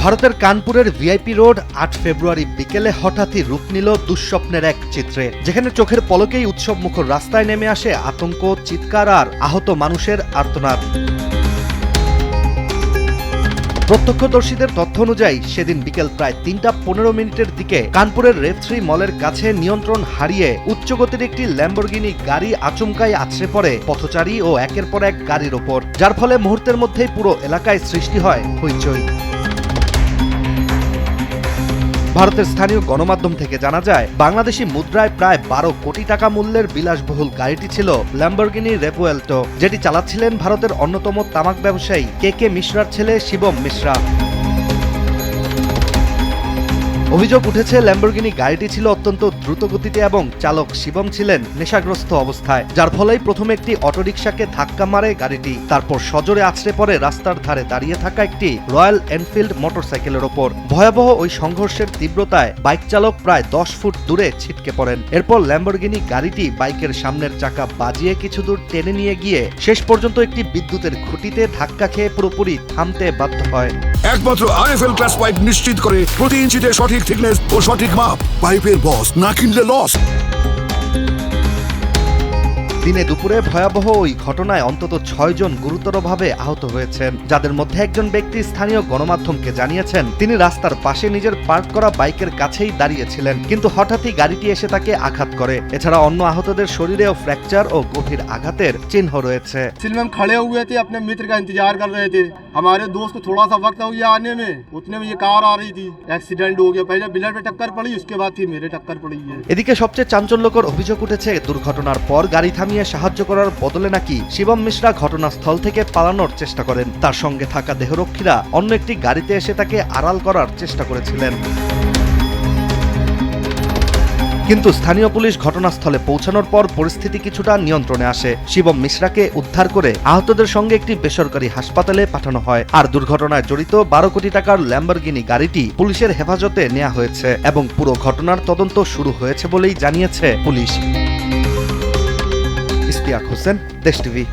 ভারতের কানপুরের VIP road ৮ ফেব্রুয়ারি বিকেলে হঠাৎই রূপ নিল দুঃস্বপ্নের এক চিত্রে, যেখানে চোখের পলকেই উৎসবমুখর রাস্তায় নেমে আসে আতঙ্ক, চিৎকার আর আহত মানুষের আর্তনাদ। প্রত্যক্ষদর্শীদের তথ্য অনুযায়ী সেদিন বিকেল প্রায় ৩টা ১৫ মিনিটের দিকে কানপুরের রেভ3 মলের কাছে নিয়ন্ত্রণ হারিয়ে উচ্চগতির একটি ল্যাম্বরগিনি গাড়ি আচমকাই আছড়ে পড়ে পথচারী ও একের পর এক গাড়ির ওপর, যার ফলে মুহূর্তের মধ্যেই পুরো এলাকায় সৃষ্টি হয় হইচই। ভারতের স্থানীয় গণমাধ্যম থেকে জানা যায়, বাংলাদেশি মুদ্রায় প্রায় ১২ কোটি টাকা মূল্যের বিলাসবহুল গাড়িটি ছিল ল্যাম্বরগিনি রেপুয়েল্টো, যেটি চালাচ্ছিলেন ভারতের অন্যতম তামাক ব্যবসায়ী কে মিশ্রার ছেলে শিবম মিশ্রা। অভিযোগ উঠেছে, ল্যাম্বরগিনি গাড়িটি ছিল অত্যন্ত দ্রুত গতিতে এবং চালক শিবম ছিলেন নেশাগ্রস্ত অবস্থায়, যার ফলেই প্রথমে একটি অটোরিকশাকে ধাক্কা মারে গাড়িটি, তারপর সজোরে আছড়ে পড়ে রাস্তার ধারে দাঁড়িয়ে থাকা একটি রয়্যাল এনফিল্ড মোটরসাইকেলের ওপর। ভয়াবহ ওই সংঘর্ষের তীব্রতায় বাইক চালক প্রায় ১০ ফুট দূরে ছিটকে পড়েন। এরপর ল্যাম্বরগিনি গাড়িটি বাইকের সামনের চাকা বাজিয়ে কিছু দূর টেনে নিয়ে গিয়ে শেষ পর্যন্ত একটি বিদ্যুতের খুঁটিতে ধাক্কা খেয়ে পুরোপুরি থামতে বাধ্য হয়। একমাত্র আরএফএল ক্লাস পাইপ নিশ্চিত করে প্রতি ইঞ্চিতে সঠিক থিকনেস ও সঠিক মাপ। পাইপের বস, না কিনলে লস। দিনে দুপুরে ভয়াবহ ওই ঘটনায় অন্তত ৬ জন গুরুতরভাবে আহত হয়েছেন, যাদের মধ্যে একজন ব্যক্তি স্থানীয় গণমাধ্যমকে জানিয়েছেন তিনি রাস্তার পাশে নিজের পার্ক করা বাইকের কাছেই দাঁড়িয়েছিলেন, কিন্তু হঠাৎই গাড়িটি এসে তাকে আঘাত করে। এছাড়া অন্য আহতদের শরীরেও ফ্র্যাকচার ও গভীর আঘাতের চিহ্ন রয়েছে। हम खड़े हुए थे, अपने मित्र का इंतजार कर रहे थे। हमारे दोस्त को थोड़ा सा वक्त हो गया आने में, उतने में ये कार आ रही थी, एक्सीडेंट हो गया। पहले बिलर पे टक्कर पड़ी, उसके बाद फिर मेरे टक्कर पड़ी है। এদিকে সবচেয়ে চাঞ্চল্যকর অভিযোগ উঠেছে, দুর্ঘটনার পর গাড়ি থামিয়ে সাহায্য করার বদলে নাকি শিবম মিশ্রা ঘটনাস্থল থেকে পালানোর চেষ্টা করেন। তার সঙ্গে থাকা দেহরক্ষীরা অন্য একটি গাড়িতে এসে তাকে আড়াল করার চেষ্টা করেছিলেন। কিন্তু স্থানীয় পুলিশ ঘটনাস্থলে পৌঁছানোর পর পরিস্থিতি কিছুটা নিয়ন্ত্রণে আসে। শিবম মিশ্রাকে উদ্ধার করে আহতদের সঙ্গে একটি বেসরকারি হাসপাতালে পাঠানো হয়। আর দুর্ঘটনায় জড়িত ১২ কোটি টাকার ল্যাম্বরগিনি গাড়িটি পুলিশের হেফাজতে নেওয়া হয়েছে এবং পুরো ঘটনার তদন্ত শুরু হয়েছে বলেই জানিয়েছে পুলিশ। ইশতিয়াক হোসেন, দেশ টিভি।